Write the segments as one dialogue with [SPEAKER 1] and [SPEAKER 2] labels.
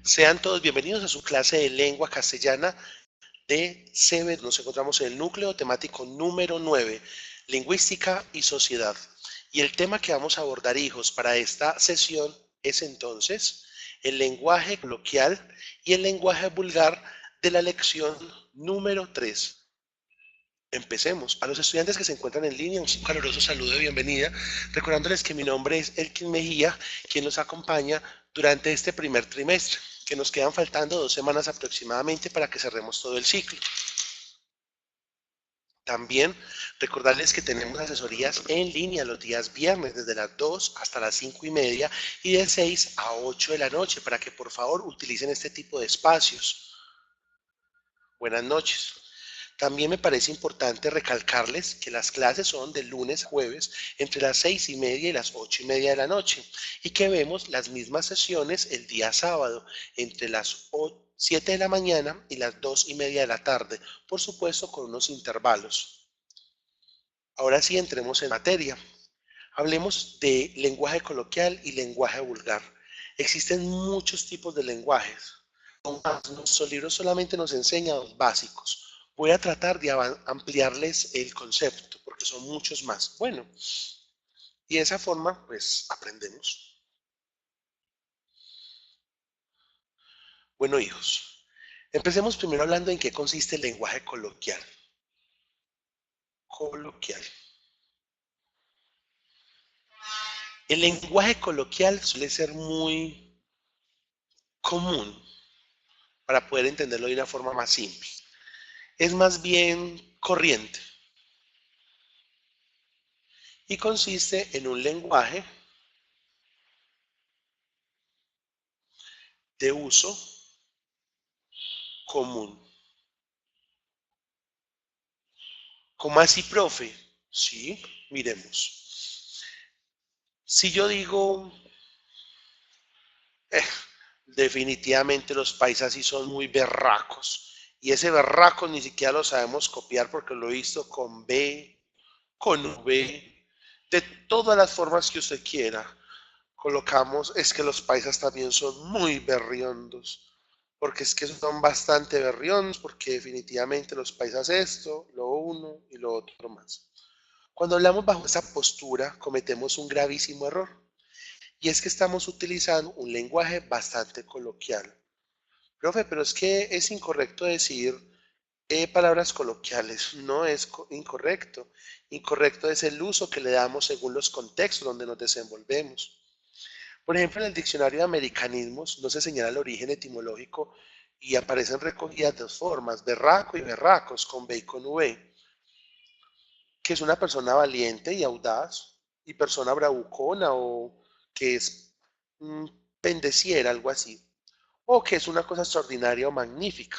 [SPEAKER 1] Sean todos bienvenidos a su clase de lengua castellana de CB. Nos encontramos en el núcleo temático número 9, lingüística y sociedad. Y el tema que vamos a abordar, hijos, para esta sesión es entonces el lenguaje coloquial y el lenguaje vulgar de la lección número 3. Empecemos. A los estudiantes que se encuentran en línea, un caluroso saludo de bienvenida, recordándoles que mi nombre es Elkin Mejía, quien nos acompaña durante este primer trimestre, que nos quedan faltando 2 semanas aproximadamente para que cerremos todo el ciclo. También recordarles que tenemos asesorías en línea los días viernes desde las 2 hasta las 5:30 y de 6 a 8 de la noche para que por favor utilicen este tipo de espacios. Buenas noches. También me parece importante recalcarles que las clases son de lunes a jueves entre las 6:30 y las 8:30 de la noche y que vemos las mismas sesiones el día sábado entre las 7 de la mañana y las 2:30 de la tarde, por supuesto con unos intervalos. Ahora sí entremos en materia. Hablemos de lenguaje coloquial y lenguaje vulgar. Existen muchos tipos de lenguajes. Nuestro libro solamente nos enseña los básicos. Voy a tratar de ampliarles el concepto porque son muchos más. Bueno, y de esa forma, pues aprendemos. Bueno, hijos, empecemos primero hablando en qué consiste el lenguaje coloquial. Coloquial. El lenguaje coloquial suele ser muy común para poder entenderlo de una forma más simple. Es más bien corriente y consiste en un lenguaje de uso común. ¿Cómo así, profe? Sí, miremos. Si yo digo, eh, definitivamente los paisas sí son muy berracos, y ese berraco ni siquiera lo sabemos copiar porque lo he visto con B, con V, de todas las formas que usted quiera. Colocamos, es que los paisas también son muy berriondos, porque es que son bastante berriondos, porque definitivamente los paisas esto, lo uno y lo otro más. Cuando hablamos bajo esa postura, cometemos un gravísimo error, y es que estamos utilizando un lenguaje bastante coloquial. Profe, pero es que es incorrecto decir palabras coloquiales. No es incorrecto. Incorrecto es el uso que le damos según los contextos donde nos desenvolvemos. Por ejemplo, en el diccionario de americanismos no se señala el origen etimológico y aparecen recogidas dos formas, berraco y berracos, con B y con V, que es una persona valiente y audaz, y persona bravucona o que es pendeciera, algo así, o que es una cosa extraordinaria o magnífica.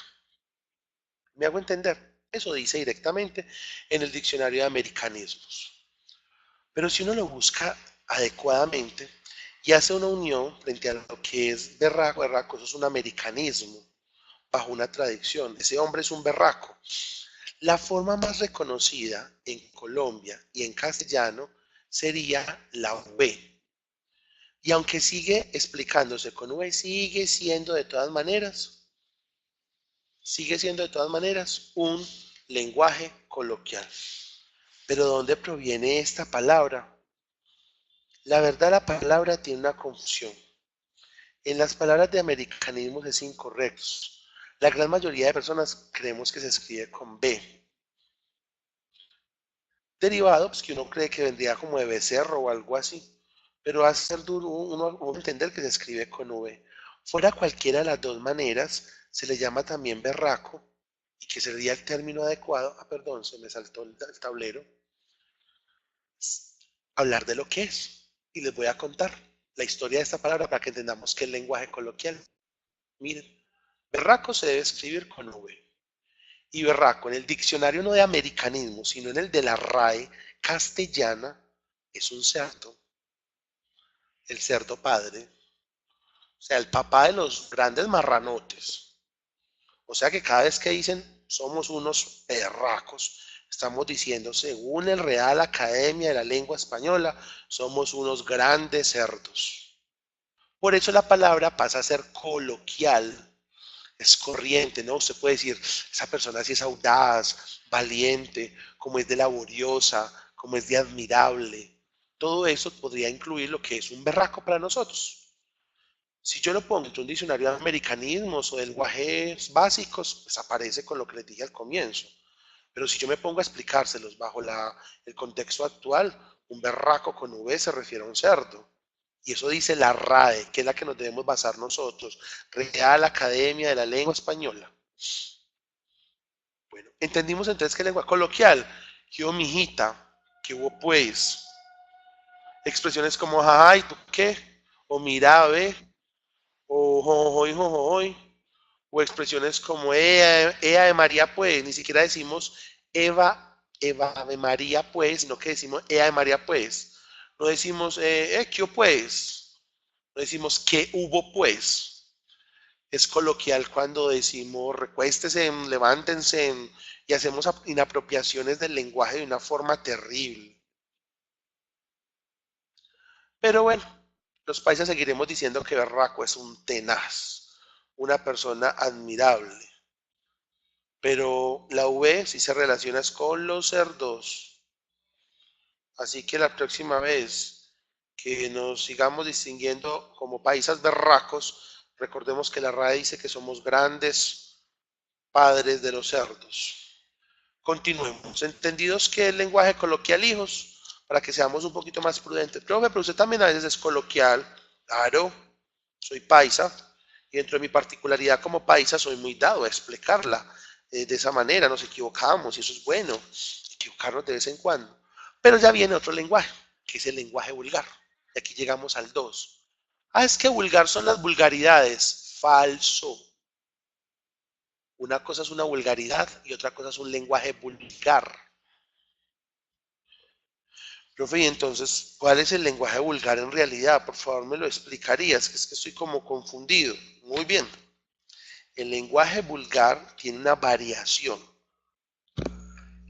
[SPEAKER 1] ¿Me hago entender? Eso dice directamente en el diccionario de americanismos. Pero si uno lo busca adecuadamente y hace una unión frente a lo que es berraco, berraco, eso es un americanismo bajo una tradición. Ese hombre es un berraco. La forma más reconocida en Colombia y en castellano sería la V. Y aunque sigue explicándose con V, sigue siendo de todas maneras un lenguaje coloquial. Pero ¿de dónde proviene esta palabra? La verdad, la palabra tiene una confusión. En las palabras de americanismos es incorrecto. La gran mayoría de personas creemos que se escribe con B. Derivado, pues que uno cree que vendría como de becerro o algo así. Pero va a ser duro uno entender que se escribe con V. Fuera cualquiera de las dos maneras, se le llama también berraco, y que sería el término adecuado. Ah, perdón, se me saltó el tablero. Hablar de lo que es. Y les voy a contar la historia de esta palabra para que entendamos que es lenguaje coloquial. Miren, berraco se debe escribir con V. Y berraco en el diccionario no de americanismo, sino en el de la RAE castellana, es un cerdo, el cerdo padre, o sea, el papá de los grandes marranotes. O sea que cada vez que dicen somos unos berracos, estamos diciendo, según el Real Academia de la Lengua Española, somos unos grandes cerdos. Por eso la palabra pasa a ser coloquial, es corriente, ¿no? Usted puede decir, esa persona sí es audaz, valiente, como es de laboriosa, como es de admirable. Todo eso podría incluir lo que es un berraco para nosotros. Si yo lo pongo en un diccionario de americanismos o de lenguajes básicos, pues aparece con lo que les dije al comienzo. Pero si yo me pongo a explicárselos bajo el contexto actual, un berraco con V se refiere a un cerdo. Y eso dice la RAE, que es la que nos debemos basar nosotros, Real Academia de la Lengua Española. Bueno, entendimos entonces que lengua coloquial, que hubo mijita, que hubo pues, expresiones como ay, ¿tú qué? O mira, ve, o jojoy, jojoy, o expresiones como ea de María pues, ni siquiera decimos Eva de María pues, sino que decimos ea de María pues. No decimos ¿qué pues? No decimos qué hubo pues. Es coloquial cuando decimos recuéstese, levántense y hacemos inapropiaciones del lenguaje de una forma terrible. Pero bueno, los paisas seguiremos diciendo que berraco es un tenaz, una persona admirable. Pero la V sí se relaciona con los cerdos. Así que la próxima vez que nos sigamos distinguiendo como paisas berracos, recordemos que la RAE dice que somos grandes padres de los cerdos. Continuemos. Entendidos que el lenguaje coloquial, hijos, para que seamos un poquito más prudentes. Profe, pero usted también a veces es coloquial. Claro, soy paisa y dentro de mi particularidad como paisa soy muy dado a explicarla de esa manera. Nos equivocamos y eso es bueno, equivocarnos de vez en cuando. Pero ya viene otro lenguaje, que es el lenguaje vulgar. Y aquí llegamos al 2. Ah, es que vulgar son las vulgaridades. Falso. Una cosa es una vulgaridad y otra cosa es un lenguaje vulgar. Profe, y entonces, ¿cuál es el lenguaje vulgar en realidad? Por favor, me lo explicarías, que es que estoy como confundido. Muy bien. El lenguaje vulgar tiene una variación.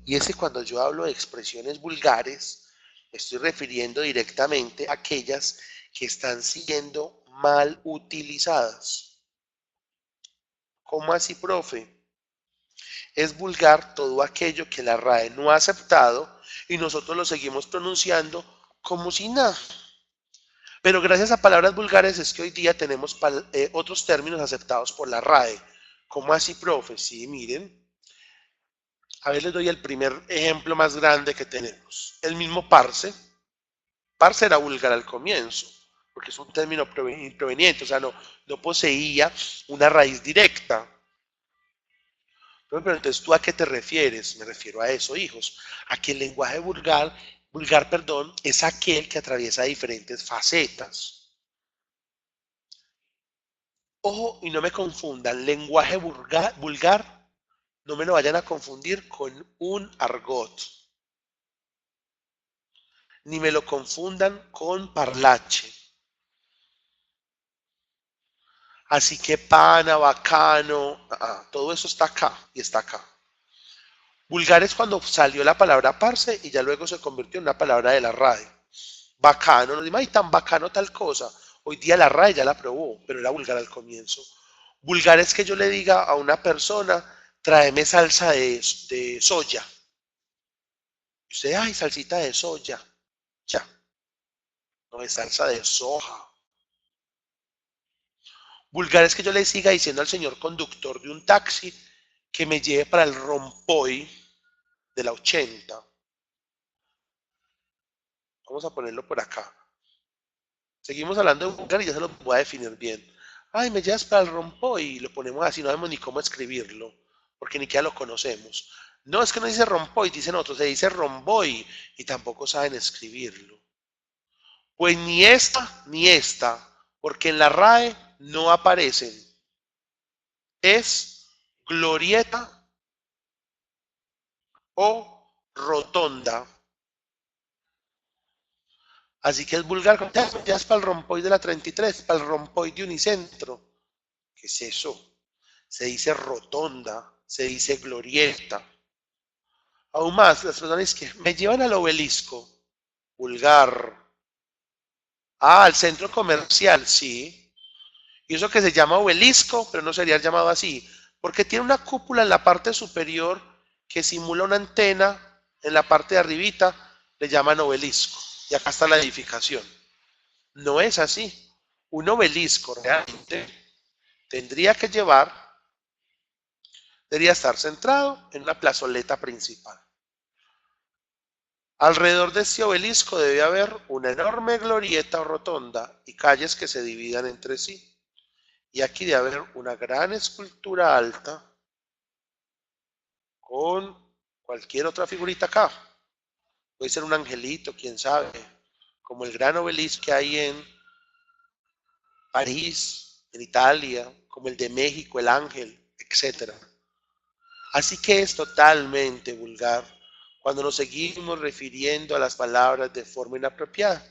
[SPEAKER 1] Y es que cuando yo hablo de expresiones vulgares, me estoy refiriendo directamente a aquellas que están siendo mal utilizadas. ¿Cómo así, profe? Es vulgar todo aquello que la RAE no ha aceptado y nosotros lo seguimos pronunciando como si nada. Pero gracias a palabras vulgares es que hoy día tenemos otros términos aceptados por la RAE. ¿Cómo así, profe? Sí, miren. A ver, les doy el primer ejemplo más grande que tenemos. El mismo parce. Parce era vulgar al comienzo, porque es un término proveniente, o sea, no poseía una raíz directa. Pero entonces, ¿tú a qué te refieres? Me refiero a eso, hijos. A que el lenguaje vulgar, perdón, es aquel que atraviesa diferentes facetas. Ojo, y no me confundan, lenguaje vulgar, no me lo vayan a confundir con un argot, ni me lo confundan con parlache. Así que pana, bacano, todo eso está acá y está acá. Vulgar es cuando salió la palabra parce y ya luego se convirtió en una palabra de la RAE. Bacano, no digo, ay, tan bacano tal cosa. Hoy día la RAE ya la aprobó, pero era vulgar al comienzo. Vulgar es que yo le diga a una persona, tráeme salsa de soya. Y usted, ay, salsita de soya. Ya, no es salsa de soja. Vulgar es que yo le siga diciendo al señor conductor de un taxi que me lleve para el Rompoy de la 80. Vamos a ponerlo por acá. Seguimos hablando de vulgar y ya se lo voy a definir bien. Ay, me llevas para el Rompoy y lo ponemos así, no sabemos ni cómo escribirlo, porque ni siquiera lo conocemos. No, es que no dice Rompoy, dicen otros, se dice Romboy y tampoco saben escribirlo. Pues ni esta, porque en la RAE no aparecen. Es glorieta o rotonda. Así que es vulgar. Ya es para el rompoy de la 33, para el rompoy de Unicentro. ¿Qué es eso? Se dice rotonda, se dice glorieta. Aún más, las personas que me llevan al obelisco. Vulgar. Ah, al centro comercial, sí. Y eso que se llama obelisco, pero no sería llamado así, porque tiene una cúpula en la parte superior que simula una antena en la parte de arribita, le llaman obelisco. Y acá está la edificación. No es así. Un obelisco realmente tendría que llevar, debería estar centrado en una plazoleta principal. Alrededor de este obelisco debe haber una enorme glorieta o rotonda y calles que se dividan entre sí. Y aquí debe haber una gran escultura alta con cualquier otra figurita acá. Puede ser un angelito, quién sabe, como el gran obelisco que hay en París, en Italia, como el de México, el ángel, etcétera. Así que es totalmente vulgar cuando nos seguimos refiriendo a las palabras de forma inapropiada.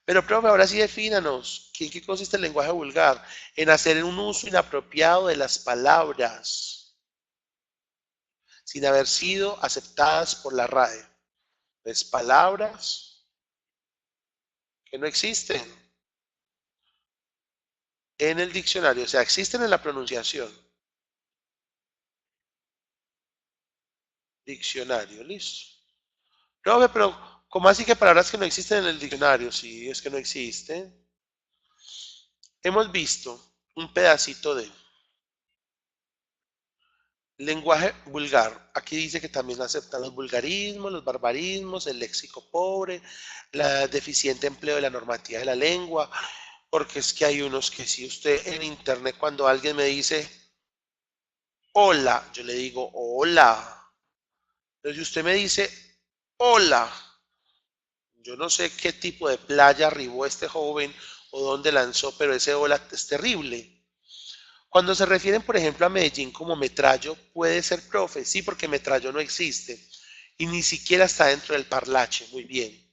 [SPEAKER 1] Pero, profe, ahora sí defínanos, ¿en qué consiste el lenguaje vulgar? En hacer un uso inapropiado de las palabras, sin haber sido aceptadas por la RAE. Pues palabras que no existen en el diccionario, o sea, existen en la pronunciación. Diccionario, listo. Profe, pero ¿cómo así que palabras que no existen en el diccionario? Sí, es que no existen. Hemos visto un pedacito de lenguaje vulgar. Aquí dice que también aceptan los vulgarismos, los barbarismos, el léxico pobre, la deficiente empleo de la normativa de la lengua, porque es que hay unos que si usted en internet cuando alguien me dice hola, yo le digo hola. Pero si usted me dice hola, yo no sé qué tipo de playa arribó este joven o dónde lanzó, pero ese hola es terrible. Cuando se refieren, por ejemplo, a Medellín como metrallo, puede ser profe, sí, porque metrallo no existe y ni siquiera está dentro del parlache, muy bien.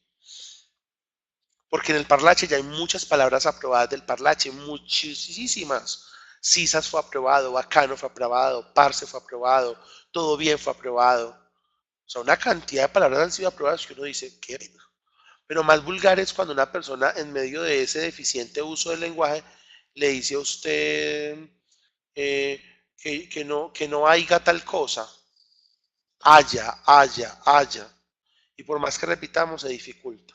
[SPEAKER 1] Porque en el parlache ya hay muchas palabras aprobadas del parlache, muchísimas. Sisas fue aprobado, bacano fue aprobado, parce fue aprobado, todo bien fue aprobado. O sea, una cantidad de palabras han sido aprobadas que uno dice, qué pena. Pero más vulgar es cuando una persona en medio de ese deficiente uso del lenguaje le dice a usted eh, que no haya tal cosa, haya. Y por más que repitamos se dificulta.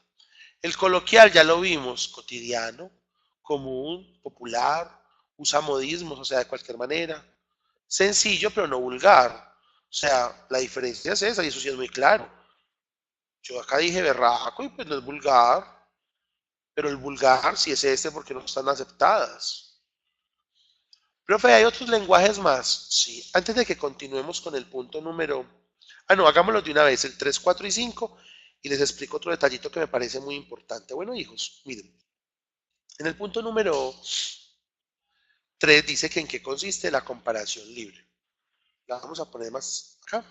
[SPEAKER 1] El coloquial ya lo vimos, cotidiano, común, popular, usa modismos, o sea, de cualquier manera. Sencillo, pero no vulgar. O sea, la diferencia es esa y eso sí es muy claro. Yo acá dije berraco y pues no es vulgar, pero el vulgar sí es este porque no están aceptadas. Profe, ¿hay otros lenguajes más? Sí. Antes de que continuemos con el punto número... Ah, no, hagámoslo de una vez, el 3, 4 y 5, y les explico otro detallito que me parece muy importante. Bueno, hijos, miren, en el punto número 3 dice que en qué consiste la comparación libre. La vamos a poner más acá,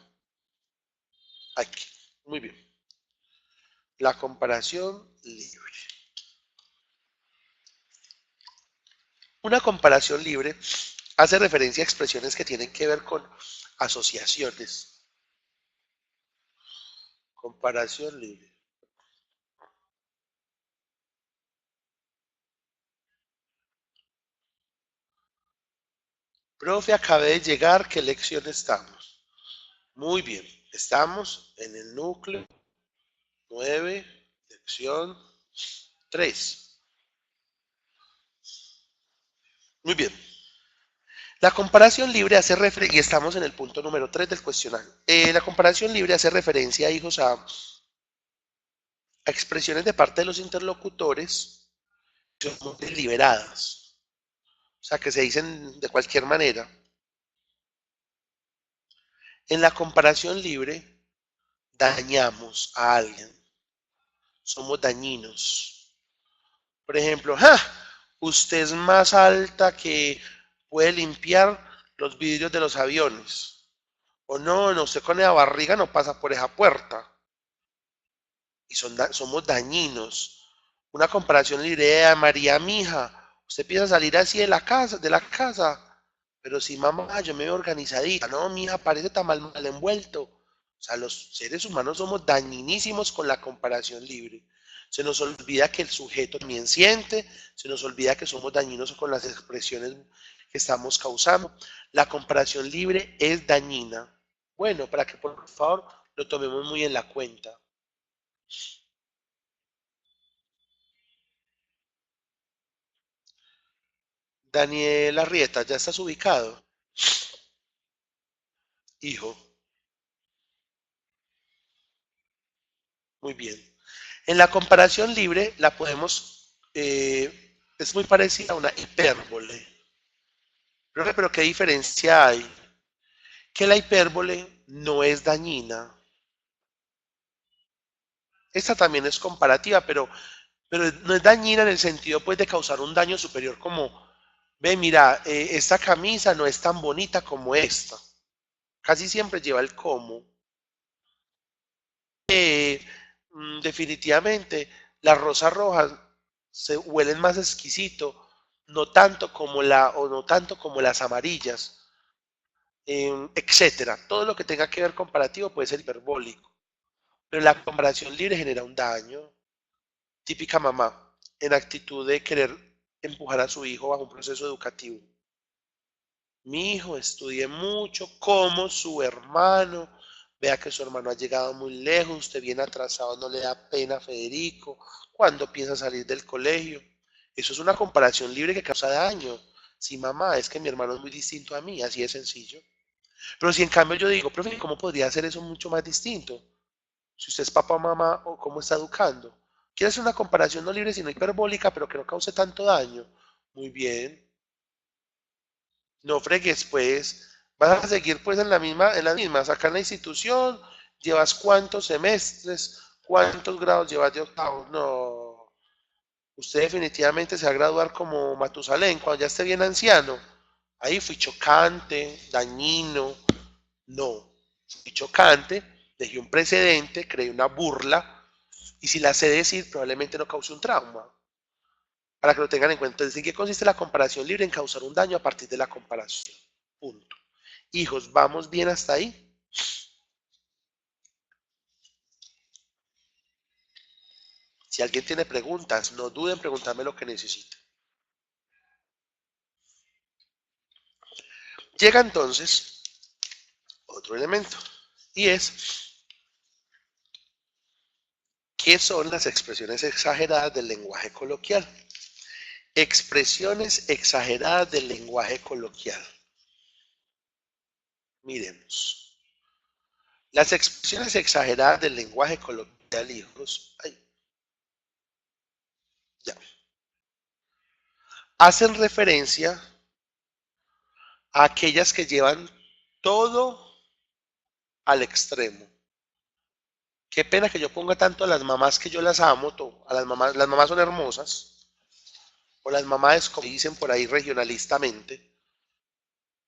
[SPEAKER 1] aquí. Muy bien. La comparación libre. Una comparación libre hace referencia a expresiones que tienen que ver con asociaciones. Comparación libre. Profe, acabé de llegar, ¿qué lección estamos? Muy bien, estamos en el núcleo 9, lección 3. Muy bien. La comparación libre hace referencia, y estamos en el punto número 3 del cuestionario. La comparación libre hace referencia, hijos, a expresiones de parte de los interlocutores que son deliberadas, o sea, que se dicen de cualquier manera. En la comparación libre dañamos a alguien, somos dañinos. Por ejemplo, ¡ja! Usted es más alta que puede limpiar los vidrios de los aviones. O no, no, usted con esa barriga no pasa por esa puerta. Y somos dañinos. Una comparación libre de María, mija, usted empieza a salir así de la casa, pero sí, mamá, yo me veo organizadita, no, mija, parece tan mal envuelto. O sea, los seres humanos somos dañinísimos con la comparación libre. Se nos olvida que el sujeto también siente, se nos olvida que somos dañinos con las expresiones que estamos causando. La comparación libre es dañina. Bueno, para que por favor lo tomemos muy en la cuenta. Daniel Arrieta, ¿ya estás ubicado? Hijo, muy bien. En la comparación libre la podemos, es muy parecida a una hipérbole. Pero ¿qué diferencia hay? Que la hipérbole no es dañina. Esta también es comparativa, pero no es dañina en el sentido pues de causar un daño superior como, ve, mira, esta camisa no es tan bonita como esta. Casi siempre lleva el como. Definitivamente, las rosas rojas se huelen más exquisito, no tanto como no tanto como las amarillas, etcétera. Todo lo que tenga que ver comparativo puede ser hiperbólico, pero la comparación libre genera un daño. Típica mamá, en actitud de querer empujar a su hijo bajo un proceso educativo. Mi hijo estudie mucho como su hermano, vea que su hermano ha llegado muy lejos, usted viene atrasado, no le da pena, Federico, cuando piensa salir del colegio. Eso es una comparación libre que causa daño. Sí, mamá, es que mi hermano es muy distinto a mí, así de sencillo. Pero si en cambio yo digo, profe, ¿cómo podría hacer eso mucho más distinto? Si usted es papá o mamá, o cómo está educando. ¿Quiere hacer una comparación no libre sino hiperbólica, pero que no cause tanto daño? Muy bien. No fregues, pues. Vas a seguir pues en la misma, sacar la institución, llevas cuántos semestres, cuántos grados llevas de octavo. No. Usted definitivamente se va a graduar como Matusalén cuando ya esté bien anciano. Ahí fui chocante, dañino. No. Fui chocante, dejé un precedente, creé una burla. Y si la sé decir, probablemente no cause un trauma. Para que lo tengan en cuenta. ¿En qué consiste la comparación libre? En causar un daño a partir de la comparación. Punto. Hijos, ¿vamos bien hasta ahí? Si alguien tiene preguntas, no duden en preguntarme lo que necesite. Llega entonces otro elemento y es ¿qué son las expresiones exageradas del lenguaje coloquial? Expresiones exageradas del lenguaje coloquial. Miremos. Las expresiones exageradas del lenguaje coloquial, hijos, ay, ya, hacen referencia a aquellas que llevan todo al extremo. Qué pena que yo ponga tanto a las mamás que yo las amo, a las mamás son hermosas, o las mamás como dicen por ahí regionalistamente,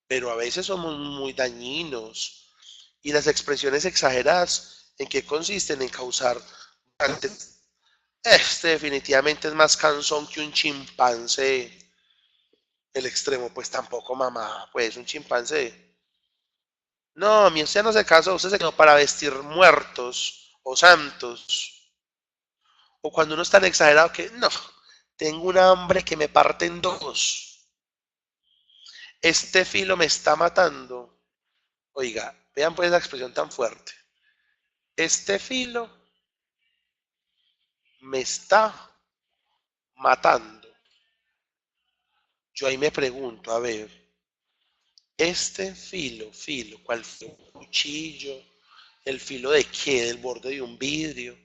[SPEAKER 1] pero a veces somos muy dañinos. Y las expresiones exageradas, ¿en qué consisten? En causar... Este definitivamente es más cansón que un chimpancé. El extremo, pues tampoco mamá, pues un chimpancé. No, mi usted no se casó, usted se quedó para vestir muertos o santos. O cuando uno es tan exagerado que, no, tengo un hambre que me parte en dos. Este filo me está matando. Oiga, vean pues la expresión tan fuerte. Este filo me está matando. Yo ahí me pregunto, a ver, este filo, ¿cuál filo? ¿Cuchillo? ¿El filo de qué? ¿Del borde de un vidrio?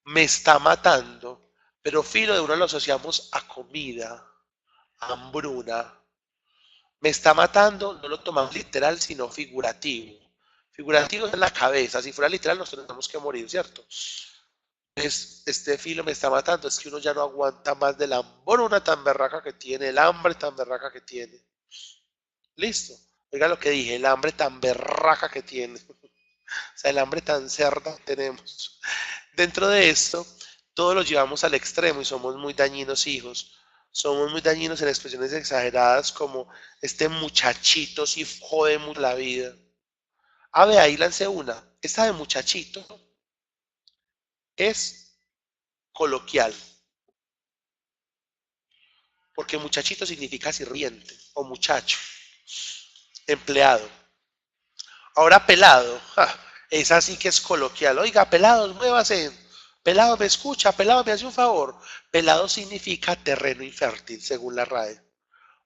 [SPEAKER 1] Me está matando. Pero filo de uno lo asociamos a comida, a hambruna. Me está matando, no lo tomamos literal, sino figurativo. Figurativo es en la cabeza, si fuera literal nos tenemos que morir, ¿cierto? Este filo me está matando, es que uno ya no aguanta más de la hambruna tan berraca que tiene, el hambre tan berraca que tiene. Listo. Oiga lo que dije, el hambre tan berraca que tiene. O sea, el hambre tan cerda que tenemos. Dentro de esto, todos lo llevamos al extremo y somos muy dañinos hijos. Somos muy dañinos en expresiones exageradas como este muchachito si jode mucho la vida. A ver, ahí lancé una. Esta de muchachito es coloquial, porque muchachito significa sirviente o muchacho, empleado. Ahora pelado, es así que es coloquial. Oiga, pelados, muévase. Pelado me escucha, pelado me hace un favor. Pelado significa terreno infértil, según la RAE.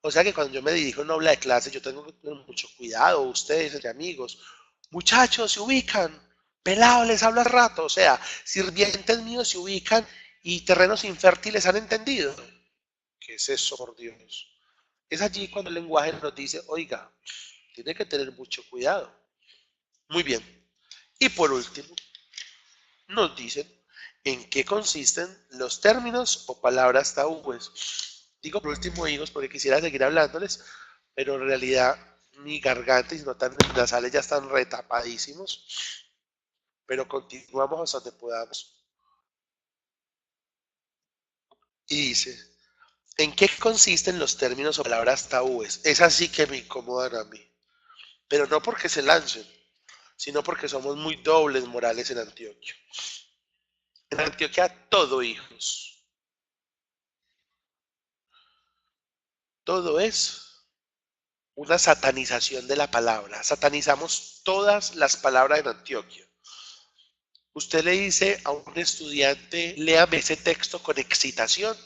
[SPEAKER 1] O sea que cuando yo me dirijo a una aula de clase, yo tengo que tener mucho cuidado, ustedes, entre amigos. Muchachos, se ubican. Pelado les habla al rato. O sea, sirvientes míos se ubican y terrenos infértiles han entendido. ¿Qué es eso, por Dios? Es allí cuando el lenguaje nos dice, oiga, tiene que tener mucho cuidado. Muy bien. Y por último, nos dicen en qué consisten los términos o palabras tabúes. Digo por último, hijos, porque quisiera seguir hablándoles, pero en realidad mi garganta y si no tan nasales ya están retapadísimos, pero continuamos hasta donde podamos. Y dice, ¿en qué consisten los términos o palabras tabúes? Es así que me incomodan a mí, pero no porque se lancen, sino porque somos muy dobles morales en Antioquia. En Antioquia todo, hijos, todo es una satanización de la palabra. Satanizamos todas las palabras en Antioquia. Usted le dice a un estudiante, léame ese texto con excitación,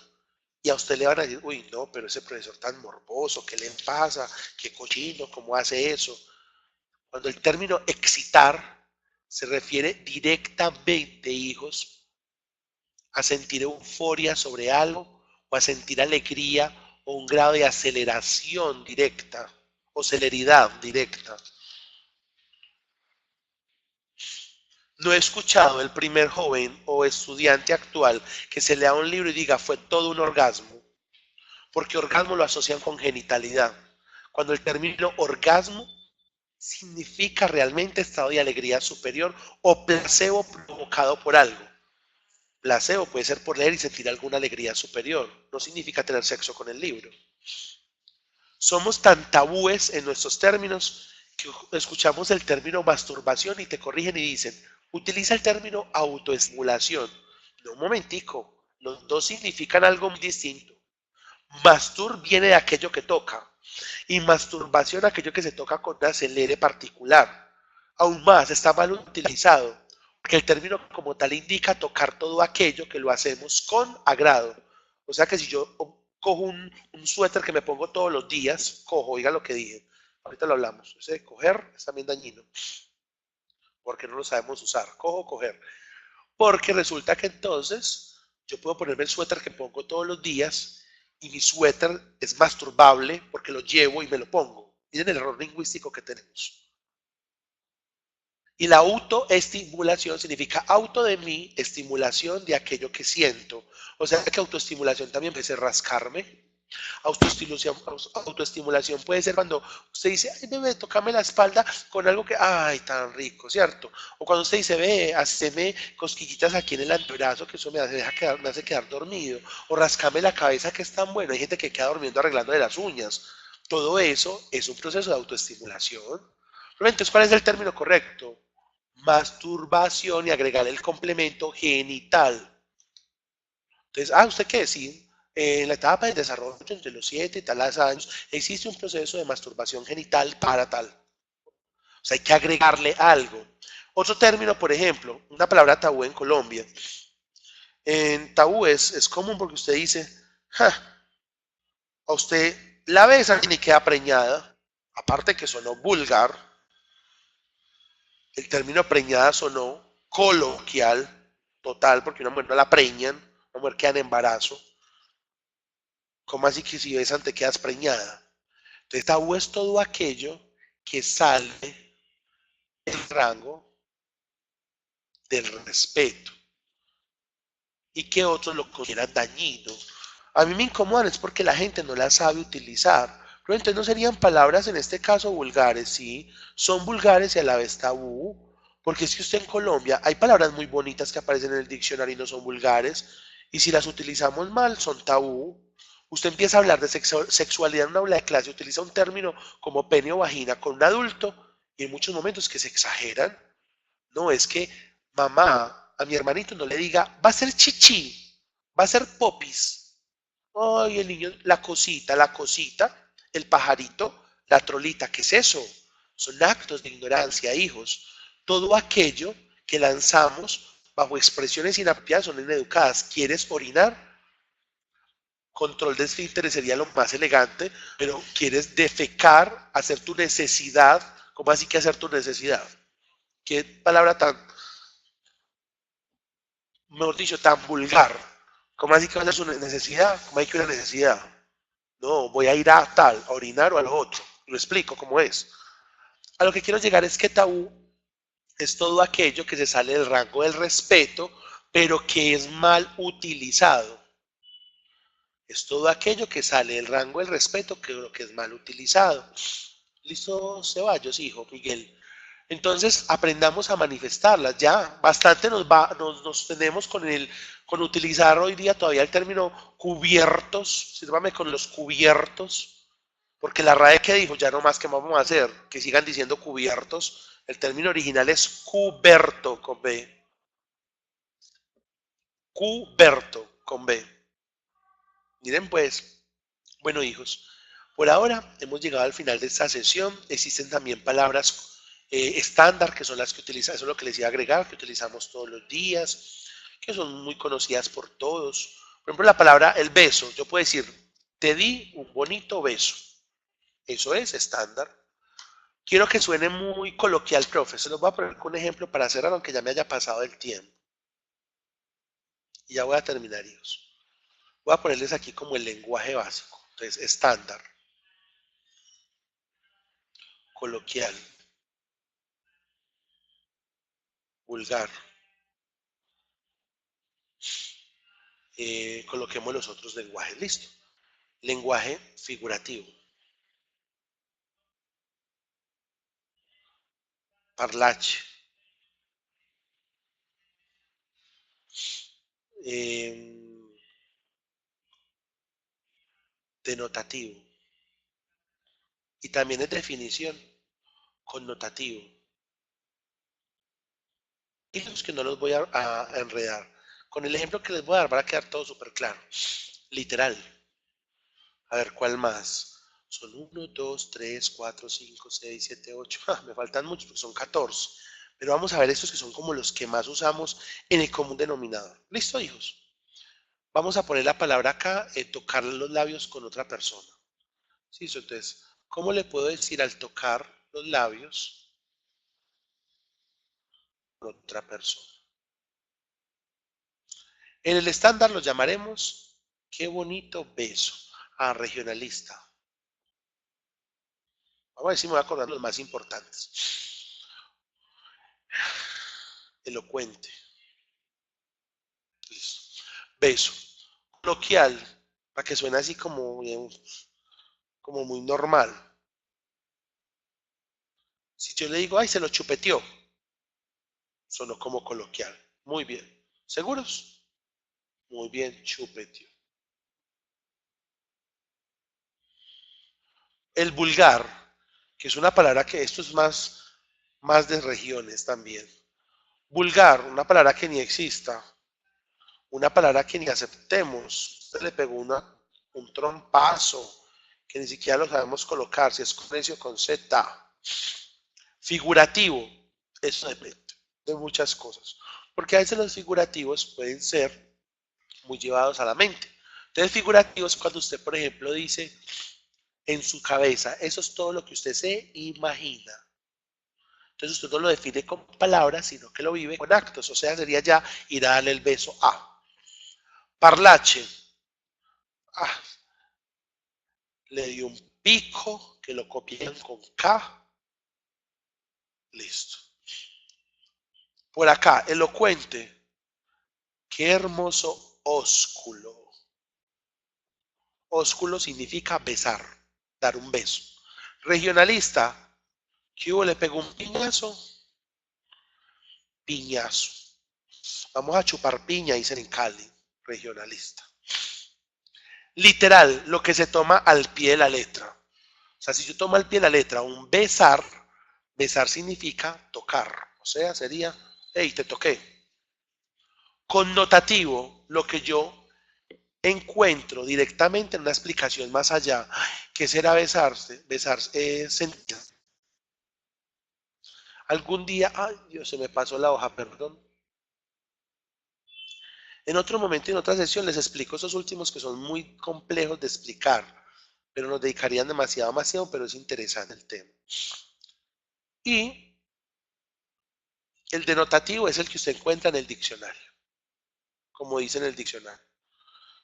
[SPEAKER 1] y a usted le van a decir, uy, no, pero ese profesor tan morboso, ¿qué le pasa? ¿Qué cochino? ¿Cómo hace eso? Cuando el término excitar se refiere directamente, hijos, a sentir euforia sobre algo o a sentir alegría o un grado de aceleración directa o celeridad directa. No he escuchado el primer joven o estudiante actual que se lea un libro y diga fue todo un orgasmo, porque orgasmo lo asocian con genitalidad, cuando el término orgasmo significa realmente estado de alegría superior o placebo provocado por algo. Placebo puede ser por leer y sentir alguna alegría superior, no significa tener sexo con el libro. Somos tan tabúes en nuestros términos que escuchamos el término masturbación y te corrigen y dicen, utiliza el término autoestimulación. No, un momentico, los dos significan algo muy distinto. Mastur viene de aquello que toca y masturbación aquello que se toca con un acelere particular. Aún más, está mal utilizado, porque el término como tal indica tocar todo aquello que lo hacemos con agrado. O sea que si yo cojo un suéter que me pongo todos los días, cojo, oiga lo que dije, ahorita lo hablamos, ese coger es también dañino, porque no lo sabemos usar, cojo, coger, porque resulta que entonces yo puedo ponerme el suéter que pongo todos los días y mi suéter es masturbable porque lo llevo y me lo pongo. Miren el error lingüístico que tenemos. Y la autoestimulación significa auto de mí, estimulación de aquello que siento. O sea que autoestimulación también puede ser rascarme. Autoestimulación puede ser cuando usted dice, ay bebé, tócame la espalda con algo que, ay, tan rico, ¿cierto? O cuando usted dice, ve, haceme cosquillitas aquí en el antebrazo, que eso me hace quedar dormido. O rascame la cabeza, que es tan bueno. Hay gente que queda durmiendo arreglando de las uñas. Todo eso es un proceso de autoestimulación. Entonces, ¿cuál es el término correcto? Masturbación y agregar el complemento genital. Entonces, ¿usted qué decir? En la etapa de desarrollo entre los 7 y tal años existe un proceso de masturbación genital para tal. O sea, hay que agregarle algo. Otro término, por ejemplo, una palabra tabú en Colombia. En tabú es común porque usted dice, a usted la besa y queda preñada. Aparte que sonó vulgar, el término preñada sonó coloquial, total, porque una mujer no la preñan, una mujer queda en embarazo. ¿Cómo así que si besan te quedas preñada? Entonces, tabú es todo aquello que sale del rango del respeto y que otros lo consideran dañino. A mí me incomodan es porque la gente no la sabe utilizar. Pero entonces no serían palabras en este caso vulgares, sí, son vulgares y a la vez tabú. Porque es que usted en Colombia hay palabras muy bonitas que aparecen en el diccionario y no son vulgares. Y si las utilizamos mal, son tabú. Usted empieza a hablar de sexualidad en una aula de clase, utiliza un término como pene o vagina con un adulto y en muchos momentos que se exageran. No, es que mamá, a mi hermanito no le diga, va a ser chichi. Va a ser popis. Ay, el niño, la cosita, el pajarito, la trolita. ¿Qué es eso? Son actos de ignorancia, hijos. Todo aquello que lanzamos bajo expresiones inapropiadas son ineducadas. ¿Quieres orinar? Control de esfínteres sería lo más elegante, pero quieres defecar, hacer tu necesidad. ¿Cómo así que hacer tu necesidad? ¿Qué palabra tan, mejor dicho, tan vulgar? ¿Cómo así que vas a hacer su necesidad? ¿Cómo hay que una necesidad? No, voy a ir a tal, a orinar o a lo otro. Lo explico cómo es. A lo que quiero llegar es que tabú es todo aquello que se sale del rango del respeto, pero que es mal utilizado. Es todo aquello que sale del rango del respeto, que lo que es mal utilizado. Listo, Ceballos, hijo, Miguel. Entonces aprendamos a manifestarlas. Ya bastante nos tenemos con utilizar hoy día todavía el término cubiertos. Sírvame con los cubiertos. Porque la RAE que dijo, ya no más que vamos a hacer, que sigan diciendo cubiertos. El término original es cuberto con B. Cuberto con B. Miren pues, bueno hijos, por ahora hemos llegado al final de esta sesión. Existen también palabras estándar que son las que utilizamos, eso es lo que les iba a agregar, que utilizamos todos los días, que son muy conocidas por todos. Por ejemplo, la palabra el beso, yo puedo decir, te di un bonito beso. Eso es estándar. Quiero que suene muy coloquial, profe. Se los voy a poner con un ejemplo para cerrar, aunque ya me haya pasado el tiempo. Y ya voy a terminar, hijos. Voy a ponerles aquí como el lenguaje básico. Entonces, estándar, coloquial, vulgar. Coloquemos los otros lenguajes. Listo. Lenguaje figurativo. Parlache. Eh, denotativo. Y también es definición. Connotativo. Y los que no los voy a enredar. Con el ejemplo que les voy a dar va a quedar todo súper claro. Literal. A ver, ¿cuál más? Son uno, 2, 3, 4, 5, 6, 7, 8. Me faltan muchos porque son 14. Pero vamos a ver estos que son como los que más usamos en el común denominador. ¿Listo, hijos? Vamos a poner la palabra acá, tocar los labios con otra persona. ¿Sí? Entonces, ¿cómo le puedo decir al tocar los labios con otra persona? En el estándar lo llamaremos qué bonito beso. Ah, regionalista. Vamos a ver si me voy a acordar los más importantes. Elocuente. Listo. Beso. Coloquial, para que suene así como muy normal. Si yo le digo, ay, se lo chupeteó, sonó como coloquial. Muy bien. ¿Seguros? Muy bien, chupeteó. El vulgar, que es una palabra que esto es más de regiones también. Vulgar, una palabra que ni exista, una palabra que ni aceptemos. Usted le pegó un trompazo que ni siquiera lo sabemos colocar, si es con S o con Z. Figurativo, eso depende de muchas cosas, porque a veces los figurativos pueden ser muy llevados a la mente. Entonces, figurativo es cuando usted, por ejemplo, dice en su cabeza, eso es todo lo que usted se imagina. Entonces, usted no lo define con palabras, sino que lo vive con actos, o sea, sería ya ir a darle el beso a. Parlache, ah, le dio un pico, que lo copian con K, listo. Por acá, elocuente, qué hermoso ósculo. Ósculo significa besar, dar un beso. Regionalista, ¿qué hubo? Le pegó un piñazo, piñazo. Vamos a chupar piña, dicen en Cali, regionalista. Literal, lo que se toma al pie de la letra. O sea, si yo tomo al pie de la letra un besar, besar significa tocar. O sea, sería, hey, te toqué. Connotativo, lo que yo encuentro directamente en una explicación más allá. ¿Qué será besarse? Besarse es sentir. Algún día, ay Dios, se me pasó la hoja, perdón. En otro momento y en otra sesión les explico esos últimos que son muy complejos de explicar, pero nos dedicarían demasiado, pero es interesante el tema. Y el denotativo es el que usted encuentra en el diccionario, como dice en el diccionario.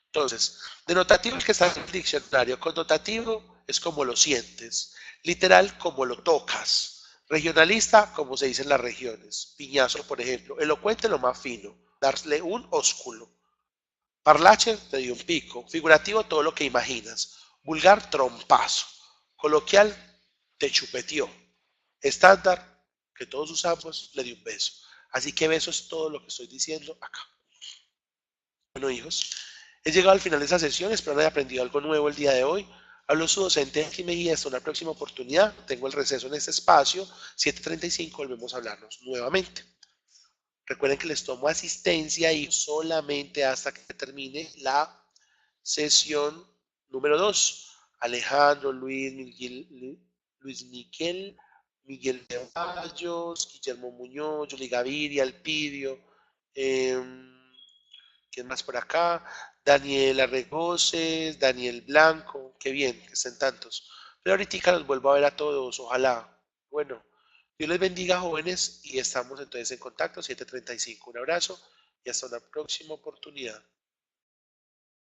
[SPEAKER 1] Entonces, denotativo es el que está en el diccionario, connotativo es como lo sientes, literal como lo tocas, regionalista como se dice en las regiones, piñazo por ejemplo, elocuente lo más fino, darle un ósculo, parlache te dio un pico, figurativo todo lo que imaginas, vulgar trompazo, coloquial te chupeteó, estándar que todos usamos le dio un beso. Así que beso es todo lo que estoy diciendo acá. Bueno, hijos, he llegado al final de esta sesión, espero haber aprendido algo nuevo el día de hoy. Hablo su docente Henry Mejía, hasta una próxima oportunidad. Tengo el receso en este espacio, 7:35, volvemos a hablarnos nuevamente. Recuerden que les tomo asistencia y solamente hasta que termine la sesión número 2. Alejandro, Luis Miguel, Miguel Ceballos, Guillermo Muñoz, Yuli Gaviria, Alpidio, eh, ¿quién más por acá? Daniel Arregoses, Daniel Blanco, qué bien que estén tantos. Pero ahorita los vuelvo a ver a todos, ojalá. Bueno, Dios les bendiga, jóvenes, y estamos entonces en contacto, 7:35. Un abrazo y hasta una próxima oportunidad.